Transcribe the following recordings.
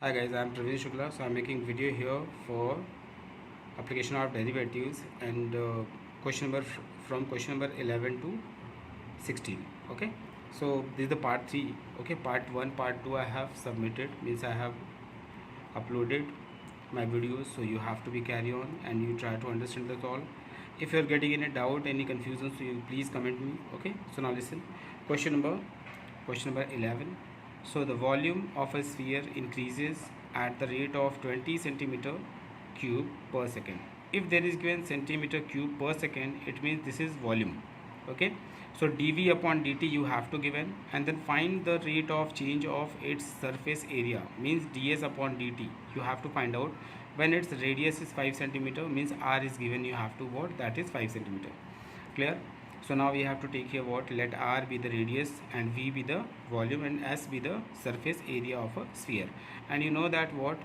Hi guys, I am Praveen Shukla. So I am making video here for application of derivatives and question number from question number 11 to 16. Okay. So this is the part 3. Okay. Part 1, part 2 I have submitted, means I have uploaded my videos. So you have to be carry on and you try to understand that all. If you are getting any doubt, any confusion, so you please comment me. Okay. So now listen. Question number 11. So the volume of a sphere increases at the rate of 20 centimeter cube per second. If there is given centimeter cube per second, it means this is volume. Okay. So dV upon dt you have to given, and then find the rate of change of its surface area, means ds upon dt you have to find out. When its radius is 5 centimeter, means r is given, you have to what, that is 5 centimeter. Clear? So now we have to take here what, let r be the radius and v be the volume and s be the surface area of a sphere. And you know that what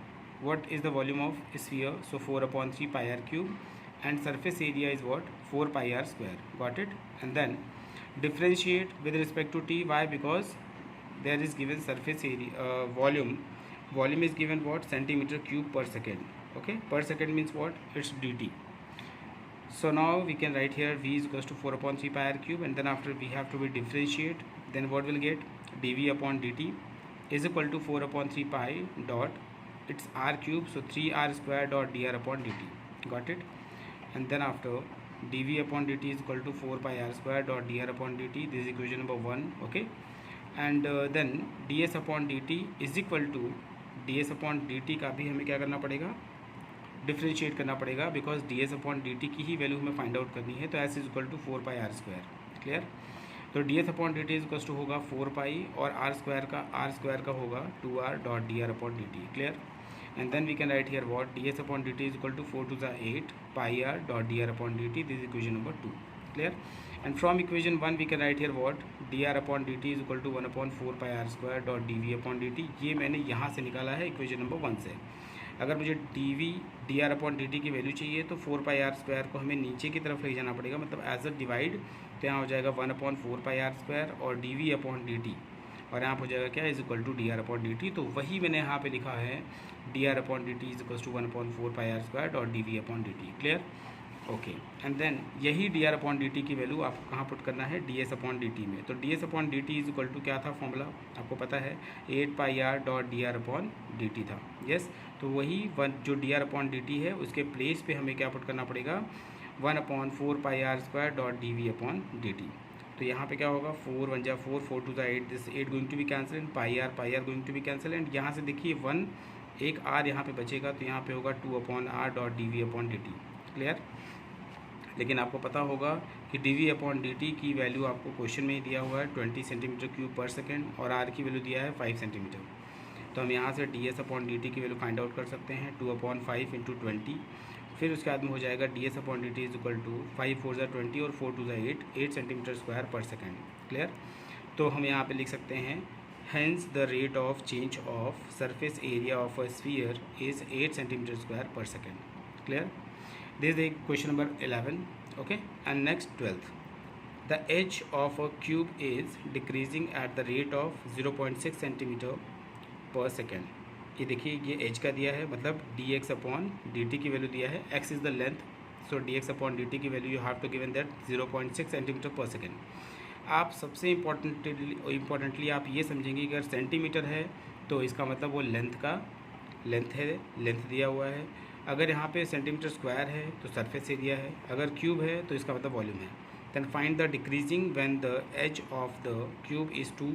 is the volume of a sphere? So 4 upon 3 pi r cube, and surface area is what, 4 pi r square. Got it? And then differentiate with respect to t. Why? Because there is given surface area, volume is given what, centimeter cube per second. Okay, per second means what, it's dt. So now we can write here v is equals to 4 upon 3 pi r cube, and then after we have to be differentiate, then what will get, dv upon dt is equal to 4 upon 3 pi dot, it's r cube, so 3r square dot dr upon dt. Got it? And then after dv upon dt is equal to 4 pi r square dot dr upon dt. This is equation number 1. Okay. And then ds upon dt is equal to ds upon dt का भी हमें क्या करना पड़ेगा, differentiate करना पड़ेगा, because D S upon D T की ही वैल्यू हमें फाइंड आउट करनी है. तो S is equal to 4 pi R square. Clear? तो D S upon D T is equal to होगा 4 पाई, और आर स्क्वायर का होगा 2r dot D R upon D T. Clear? And then we can write here what, D S upon D T is equal to 4 to the 8 pi R dot D R upon D T. This is equation number 2. Clear? And from equation 1 we can write here what, D R upon D T is equal to 1 upon 4 pi R square dot D V upon D T. ये मैंने यहाँ से निकाला है equation number 1 से. अगर मुझे D V D R upon D T की वैल्यू चाहिए तो 4 पाई आर स्क्वायर को हमें नीचे की तरफ ले जाना पड़ेगा, मतलब एज अ डिवाइड. तो यहाँ हो जाएगा 1 अपॉन 4 पाई आर स्क्वायर और D V upon D T, और यहाँ पर हो जाएगा क्या, is equal to D R upon D T. तो वही मैंने यहाँ पे लिखा है, D R upon D T is equal to 1 upon 4 pi R square और D V upon D T. Clear? Okay. And then यही D R upon D T की वैल्यू आपको कहाँ पुट करना है, D S upon D T में. तो D S upon D T is equal to क्या था फॉर्मूला, आपको पता है, 8 pi R dot D R upon D T था. यस. तो वही जो D R upon D T है उसके प्लेस पे हमें क्या पुट करना पड़ेगा, 1 upon 4 pi R square dot D V upon D T. तो यहाँ पे क्या होगा, 4 1 जा 4, 4 2 जा 8, this 8 going to be cancel and pi R going to be cancel. And यहाँ से देखिए 1 एक आर यहाँ पे बचेगा, तो यहाँ पे होगा 2 upon R dot D V upon D T. Clear? लेकिन आपको पता होगा कि D V upon D T की वैल्यू आपको क्वेश्चन में ही दिया हुआ है 20 सेंटीमीटर क्यूब पर सेकेंड, और आर की वैल्यू दिया है 5 सेंटीमीटर. तो हम यहाँ से D S upon D T की वैल्यू फाइंड आउट कर सकते हैं, 2 अपॉन 5 इंटू 20. फिर उसके बाद में हो जाएगा D S upon D T is equal to 5 4 जा 20 और 4 2 जा 8 centimetre square per second. Clear? तो हम यहाँ पे लिख सकते हैं, hence the rate of change of surface area of a sphere is 8 centimetre square per second. Clear? This is question number 11. Okay, and next 12th. The edge of a cube is decreasing at the rate of 0.6 centimeter per second. ये देखिए, ये as का दिया है, मतलब d x upon D T की value दिया है, x is the length, so d x upon D T की value you have to given that 0.6 centimetre per second. आप सबसे इम्पॉर्टेंटली आप ये समझेंगे कि अगर सेंटीमीटर है तो इसका मतलब वो लेंथ है, लेंथ दिया हुआ है. अगर यहाँ पे सेंटीमीटर स्क्वायर है तो सरफेस एरिया है, अगर क्यूब है तो इसका मतलब वॉल्यूम है. Then find the decreasing when the edge of the cube is 2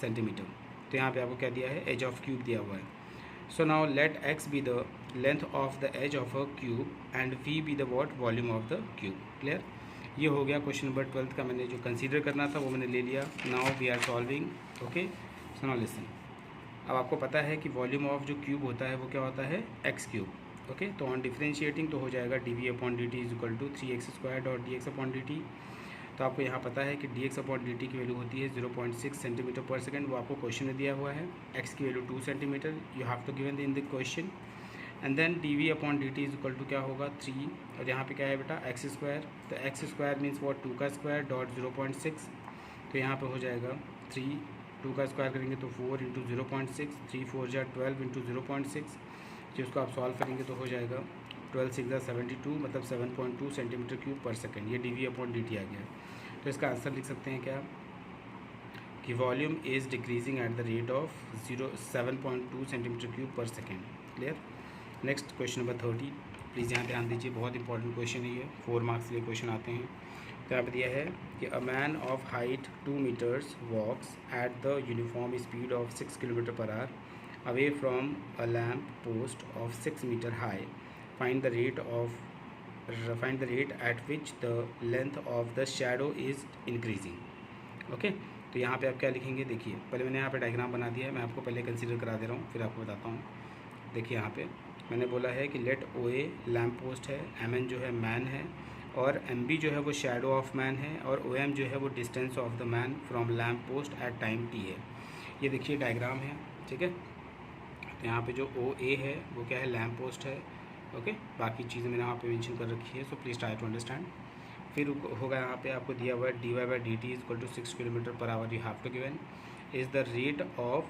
centimetre. तो यहाँ पे आपको क्या दिया है, एज ऑफ क्यूब दिया हुआ है. So now let X be the length of the edge of a cube and V be the what, volume of the cube. Clear? ये हो गया क्वेश्चन नंबर 12 का. मैंने जो कंसीडर करना था वो मैंने ले लिया. Now we are solving. Okay, so now listen. अब आपको पता है कि वॉल्यूम ऑफ जो क्यूब होता है वो क्या होता है, एक्स क्यूब. ओके, तो ऑन डिफ्रेंशिएटिंग तो हो जाएगा D V upon D T is equal to 3x square dot D x upon D T. तो आपको यहाँ पता है कि D x upon D T की वैल्यू होती है 0.6 सेंटीमीटर पर सेकेंड, वो आपको क्वेश्चन में दिया हुआ है. एक्स की value 2 centimetre, you have to given in the question. And then D V upon D T is equal to क्या होगा, 3, और यहाँ पे क्या है बेटा, एक्स स्क्वायर. तो एक्स स्क्वायर मीन्स वॉट, 2 का स्क्वायर डॉट 0.6. तो यहाँ पर हो जाएगा 3 2 का स्क्वायर करेंगे तो 4 इंटू 0.6, 3 4 जा 12 इंटू 0.6, जो उसको आप सॉल्व करेंगे तो हो जाएगा 12 6 72, मतलब 7.2 सेंटीमीटर क्यूब पर सेकेंड। ये dV/dt आ गया। तो इसका आंसर लिख सकते हैं क्या कि volume is decreasing at the rate of 7.2 centimetre cube per second. Clear. Next question number 30, please यहाँ ध्यान दीजिए, बहुत इंपॉर्टेंट क्वेश्चन है ये, 4 मार्क्स के लिए क्वेश्चन आते हैं। तो यहाँ पर दिया है कि a man of height 2 metres walks at the uniform speed of 6 kilometre per hour away from a lamp post of 6 meter high. Find the rate at which the length of the shadow is increasing. Okay तो यहाँ पे आप क्या लिखेंगे, देखिए पहले मैंने यहाँ पे डायग्राम बना दिया है, मैं आपको पहले कंसीडर करा दे रहा हूँ, फिर आपको बताता हूँ। देखिए यहाँ पे मैंने बोला है कि let O A lamp post है, एम एन जो है मैन है, और एम बी जो है वो शैडो ऑफ मैन है, और ओ एम जो है वो distance of the man from lamp post at time T है। ये देखिए डायग्राम है, ठीक है। यहाँ पे जो ओ ए है वो क्या है, लैम्प पोस्ट है। ओके बाकी चीज़ें मैंने यहाँ पे मेंशन कर रखी है, so please try to understand. फिर होगा यहाँ पे आपको दिया हुआ है dy/dt equal to 6 kilometre per hour. You have to given is the rate of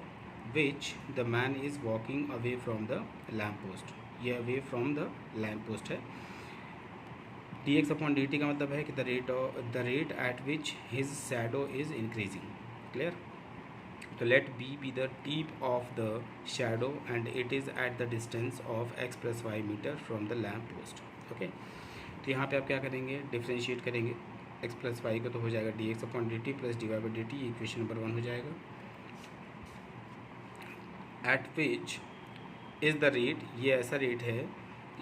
which the man is walking away from the lamp post. ये away from the lamp post है। dx/dt का मतलब है कि the rate at which his shadow is increasing. Clear. तो let b be the tip of the shadow and it is at the distance of x plus y meter from the lamp post. Okay तो यहाँ पे आप क्या करेंगे, differentiate करेंगे x plus Y को, तो हो जाएगा dx/dt plus dy/dt, equation number 1 हो जाएगा। Eight which is the rate, ये ऐसा रेट है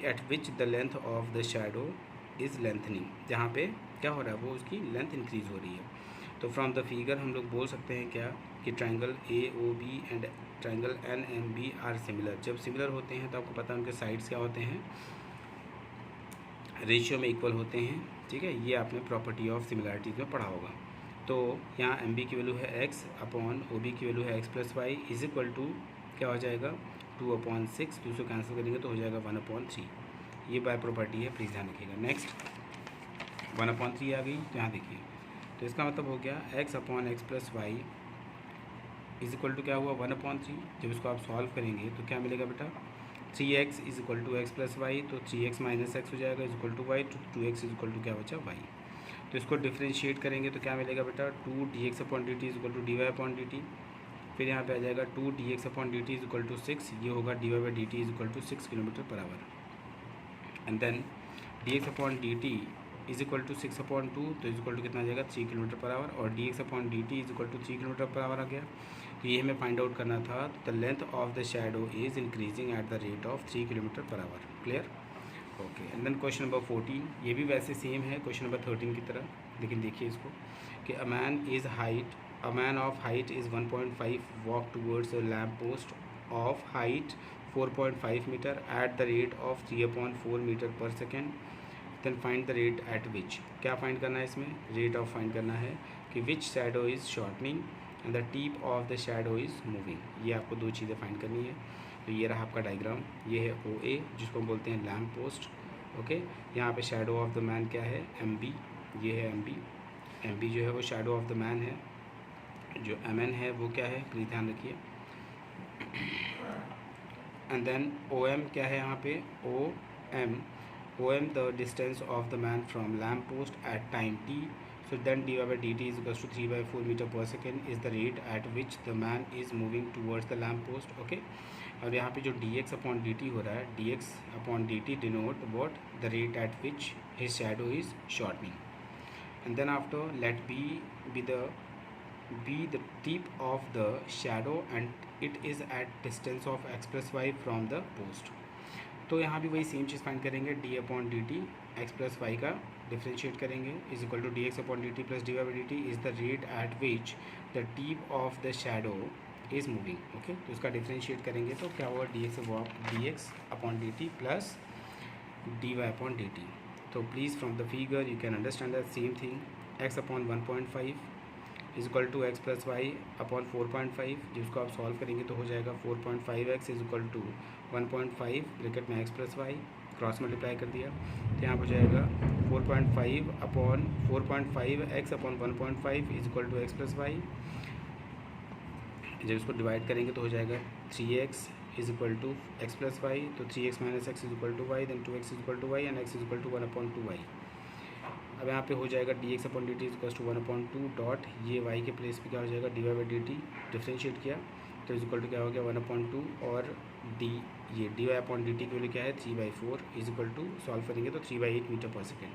eight which the length of the shadow is lengthening, जहाँ पे क्या हो रहा है, वो उसकी लेंथ इंक्रीज़ हो रही है। तो फ्रॉम द फिगर हम लोग बोल सकते हैं क्या कि triangle A O B and triangle N M B are similar. जब सिमिलर होते हैं तो आपको पता है उनके साइड्स क्या होते हैं, रेशियो में इक्वल होते हैं, ठीक है। ये आपने प्रॉपर्टी ऑफ सिमिलरिटीज़ में पढ़ा होगा। तो यहाँ एम बी की वैल्यू है एक्स अपॉन ओ बी की वैल्यू है X plus Y is equal to क्या हो जाएगा 2/6, तो उसको कैंसिल करेंगे तो हो जाएगा 1/3। ये बाय प्रॉपर्टी है, प्लीज़ ध्यान रखिएगा। नेक्स्ट 1/3 आ गई, तो यहाँ देखिए, तो इसका मतलब हो गया x upon X plus Y is equal to क्या हुआ 1/3। जब इसको आप सॉल्व करेंगे तो क्या मिलेगा बेटा, 3x is equal to x plus Y, तो 3x माइनस एक्स हो जाएगा इज इक्वल टू वाई, तो 2x इज इक्वल टू क्या बचा वाई। तो इसको डिफ्रेंशिएट करेंगे तो क्या मिलेगा बेटा 2 dx/dt is equal to dy/dt। फिर यहाँ पे आ जाएगा 2 dx/dt इज इक्वल टू 6, ये होगा dy/dt is equal to 6 kilometre per hour. And then dx/dt is equal to 6/2, तो इज इक्वल टू कितना आ जाएगा 3 किलोमीटर पर आवर, और dx/dt is equal to 3 kilometre per hour आ गया। तो ये हमें फाइंड आउट करना था, the length of the shadow is increasing at the rate of 3 kilometre per hour. Clear. Okay and then question number 14, ये भी वैसे सेम है क्वेश्चन नंबर 13 की तरह, लेकिन देखिए इसको कि a man of height is 1.5 walk towards a lamp post of height 4.5 metre at the rate of 3/4 metre per second. Then find the rate at which, क्या फाइंड करना है इसमें, रेट ऑफ फाइंड करना है कि which shadow is shortening and the tip of the shadow is moving. ये आपको 2 चीज़ें फाइंड करनी है। तो ये रहा आपका डायग्राम, ये है ओ ए जिसको हम बोलते हैं लैम्प पोस्ट। ओके यहाँ पे शैडो ऑफ द मैन क्या है एम बी, ये है एम बी जो है वो शैडो ऑफ द मैन है। जो एम एन है वो क्या है, प्लीज़ ध्यान रखिए। एंड देन ओ एम क्या है यहाँ पे, O M the distance of the man from lamp post at time t. So then dy/dt is equals to 3/4 meter per second is the rate at which the man is moving towards the lamp post. Okay और यहाँ पे जो dx/dt हो रहा है, dx/dt denote what the rate at which his shadow is shortening. And then after let b be the tip of the shadow and it is at distance of x plus y from the post. तो यहाँ भी वही same चीज़ find करेंगे, d/dt x plus Y का differentiate करेंगे is equal to dx/dt plus dy/dt is the rate at which the tip of the shadow is moving. Okay तो इसका differentiate करेंगे तो क्या होगा dx/dt प्लस dy/dt। तो please from the figure you can understand that same thing, x/1.5 is equal to x plus y upon 4.5, जिसको आप solve करेंगे तो हो जाएगा 4.5x is equal to 1.5 bracket में x plus y, cross multiply कर दिया तो यहाँ हो जाएगा 4.5 upon 4.5x upon 1.5 is equal to x plus y. जब इसको डिवाइड करेंगे तो हो जाएगा 3x is equal to x plus Y, तो 3x minus X is equal to Y, then 2x is equal to Y and x is equal to 1/2y। अब यहाँ पे हो जाएगा dx upon dt is equal to 1/2 dot ये y के place पे क्या हो जाएगा dy बाई dt, डिफ्रेंशिएट किया तो इज इक्वल टू क्या हो गया 1/2 और डी ये dy अपॉन dt की वैल्यू क्या है 3/4 इज इक्वल टू सॉल्व करेंगे तो 3/8 मीटर पर सेकेंड।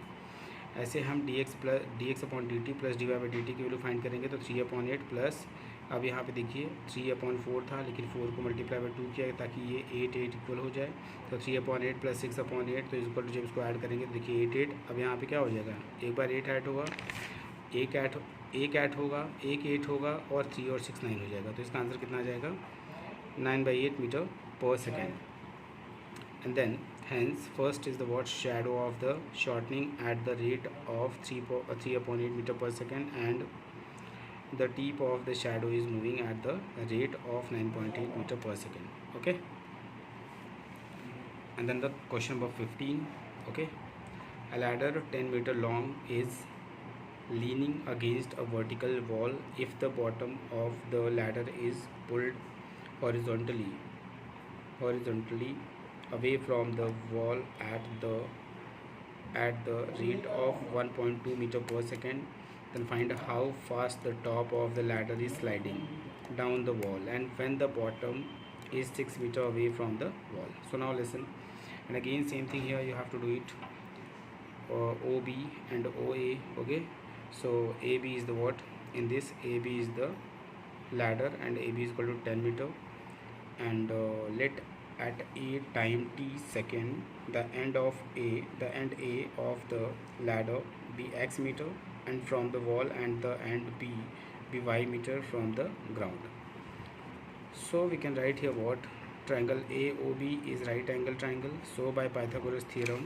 ऐसे हम dx upon dt plus dy by dt की वैल्यू फाइंड करेंगे तो 3/8 प्लस, अब यहाँ पे देखिए 3/4 था लेकिन 4 को मल्टीप्लाई बाई 2 किया ताकि ये 8 इक्वल हो जाए, तो 3/8 प्लस 6/8 तो इक्वल टू जब इसको ऐड करेंगे तो देखिए 8। अब यहाँ पे क्या हो जाएगा, एक बार 8 ऐड होगा, एक ऐड होगा, एक 8 होगा और 3 और 6 9 हो जाएगा, तो इसका आंसर कितना आ जाएगा 9/8 metre per second. And then hence first is the what shadow of the shortening at the rate of 3/8 meter per second and the tip of the shadow is moving at the rate of 9.8 meter per second. Okay, and then the question number 15. Okay, a ladder 10 meter long is leaning against a vertical wall if the bottom of the ladder is pulled horizontally away from the wall at the rate of 1.2 meter per second. Then find how fast the top of the ladder is sliding down the wall and when the bottom is 6 meter away from the wall. So now listen, and again same thing here, you have to do it OB and OA. Okay, so AB is the what, in this AB is the ladder and AB is equal to 10 meter, and let at a time t second the end A of the ladder be x meter and from the wall and the end B be y meter from the ground. So we can write here what, triangle AOB is right angle triangle, so by Pythagoras theorem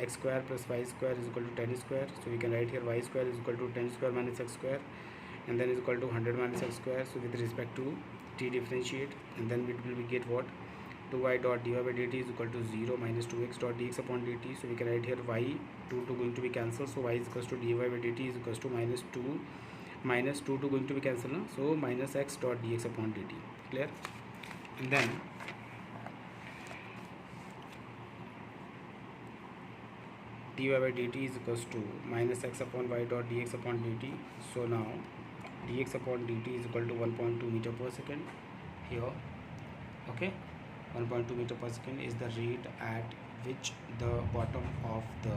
x square plus y square is equal to 10 square, so we can write here y square is equal to 10 square minus x square and then is equal to 100 minus x square. So with respect to t differentiate and then it will be get what, 2y dot dy by dt is equal to 0 minus 2x dot dx upon dt. So we can write here y 2 going to be cancelled, so y is equals to dy by dt is equals to minus 2 going to be cancelled now, so minus x dot dx upon dt. Clear? And then dy by dt is equals to minus x upon y dot dx upon dt. So now dx upon dt is equal to 1.2 meter per second here. Okay, 1.2 meter per second is the rate at which the bottom of the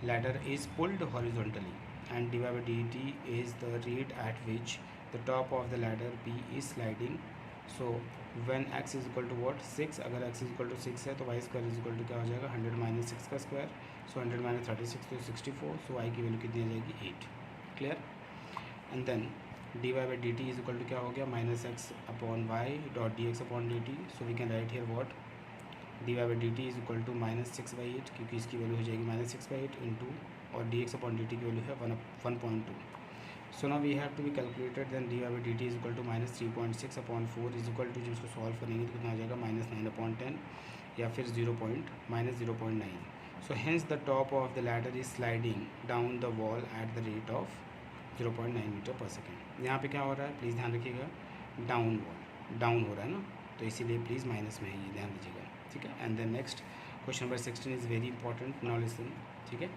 ladder is pulled horizontally, and dy by dt is the rate at which the top of the ladder B is sliding. So when x is equal to what, 6, अगर x is equal to 6 है तो y square is equal to क्या हो जाएगा 100 minus 6 का square, so 100 minus 36 तो 64, so y की value कितनी आ जाएगी 8. Clear? And then dy by dt is equal to क्या हो गया minus x upon y dot dx upon dt. So we can write here what, dy by dt is equal to minus 6/8 क्योंकि इसकी value हो जाएगी minus 6/8 into और dx upon dt की value है 1.2. So now we have to be calculated, then dy by dt is equal to minus 3.6 upon 4 is equal to, जब इसको solve करेंगे तो कितना आ जाएगा minus 9/10 या फिर minus 0.9. So hence the top of the ladder is sliding down the wall at the rate of 0.9 metre per second. यहाँ पे क्या हो रहा है प्लीज़ ध्यान रखिएगा, डाउन हो रहा है ना, तो इसीलिए प्लीज़ माइनस में है, ये ध्यान दीजिएगा. ठीक है, and then next question number 16 is very important, now listen. ठीक है,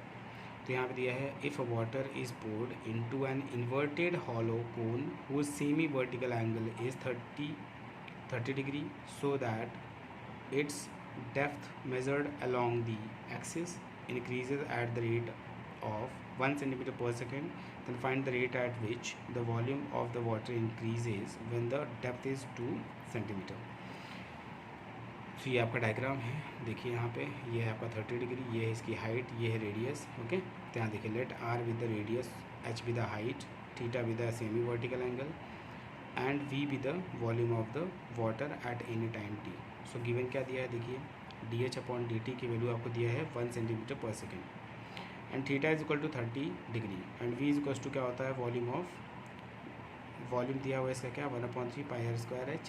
तो यहाँ पे दिया है if water is poured into an inverted hollow cone whose semi vertical angle is 30 degree so that its depth measured along the axis increases at the rate of 1 centimeter per second, then find the rate at which the volume of the water increases when the depth is 2 centimeter. तो ये आपका diagram है, देखिए यहाँ पे ये है आपका 30 डिग्री, ये है इसकी हाइट, ये है रेडियस. ओके, तो यहाँ देखिए let r with the radius, h with the height, theta with the semi vertical angle and v with the volume of the water at any time t. So given क्या दिया है, देखिए dh upon dt की value आपको दिया है 1 centimetre per second and theta is equal to 30 degree and v is equal to क्या होता है वॉल्यूम दिया हुआ है इसका क्या 1/3 पाई r स्क्वायर h.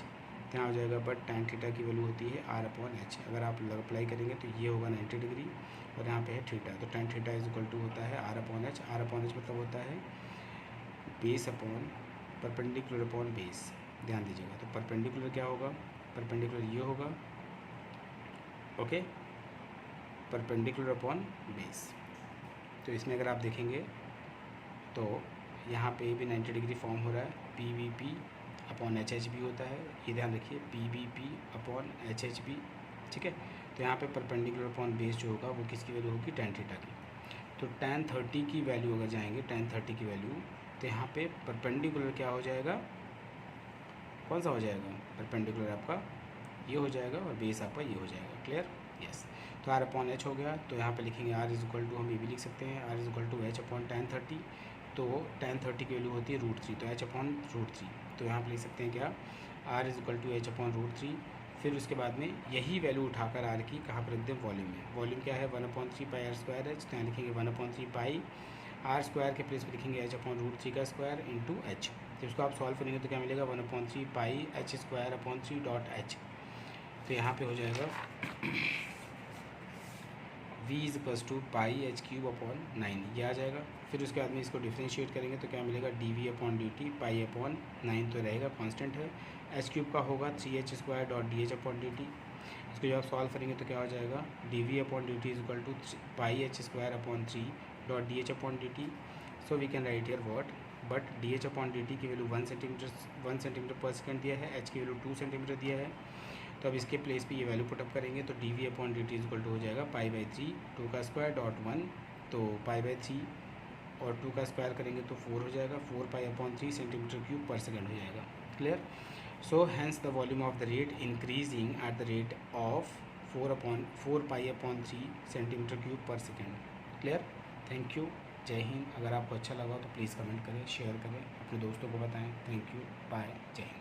यहाँ हो जाएगा बट tan थीटा की वैल्यू होती है r अपॉन h. अगर आप अप्लाई करेंगे तो ये होगा 90 डिग्री और यहाँ पे है थीटा, तो tan theta is equal to होता है r अपॉन h मतलब होता है base upon perpendicular upon base. ध्यान दीजिएगा। तो परपेंडिकुलर क्या होगा, परपेंडिकुलर ये होगा, ओके, परपेंडिकुलर अपॉन बेस। तो इसमें अगर आप देखेंगे तो यहाँ पे भी 90 डिग्री फॉर्म हो रहा है, P V P upon H H B होता है, ये ध्यान रखिए, P V P upon H H B, ठीक है। तो यहाँ पे परपेंडिकुलर अपॉन बेस जो होगा वो किसकी वैल्यू होगी, tan थीटा की। तो tan 30 की वैल्यू अगर जाएंगे, tan 30 की वैल्यू, तो यहाँ पे परपेंडिकुलर क्या हो जाएगा, कौन सा हो जाएगा, परपेंडिकुलर आपका ये हो जाएगा और बेस आपका ये हो जाएगा। Clear, yes. तो आर अपॉन एच हो गया, तो यहाँ पे लिखेंगे आर इज इक्वल टू, हम ये भी लिख सकते हैं, R is equal to H upon tan 30। तो tan 30 की वैल्यू होती है √3, तो एच अपॉन √3, तो यहाँ पे लिख सकते हैं क्या, R is equal to H upon √3। फिर उसके बाद में यही वैल्यू उठाकर आर की कहाँ पर रख दें, वॉल्यूम में। वॉल्यूम क्या है, 1/3 पाई आर स्क्वायर एच, तो यहाँ लिखेंगे 1/3 पाई आर स्क्वायर के प्लेस पे लिखेंगे एच अपॉन √3 का स्क्वायर इंटू एच। तो इसको आप सॉल्व करेंगे तो क्या मिलेगा, 1/3 pi H square upon 3 dot h. तो यहाँ पे हो जाएगा v is equals to pi h cube upon 9, ये आ जाएगा। फिर उसके बाद में इसको डिफ्रेंशिएट करेंगे तो क्या मिलेगा, D V upon D T, pi upon 9 तो रहेगा, कांस्टेंट है। एच क्यूब का होगा 3h square dot D H upon D T. इसको जब आप सॉल्व करेंगे तो क्या हो जाएगा, D V upon D T is equal to pi H square upon 3 dot D H upon D T. So we can write here what, but D H upon D T की value 1 centimetre per second दिया है, H की value 2 centimetre दिया है। तो अब इसके place पे ये वैल्यू पुटअप करेंगे तो D V upon D T is equal to हो जाएगा पाई/3, 2 का स्क्वायर डॉट 1, तो पाई/3 और 2 का स्क्वायर करेंगे तो 4 हो जाएगा, 4 pi upon 3 centimetre cube per second हो जाएगा। Clear. So hence the volume of the rate increasing at the rate of 4 pi upon 3 centimetre cube per second. Clear, thank you, जय हिंद। अगर आपको अच्छा लगा तो प्लीज़ कमेंट करें, शेयर करें, अपने दोस्तों को बताएं। थैंक यू, बाय, जय हिंद।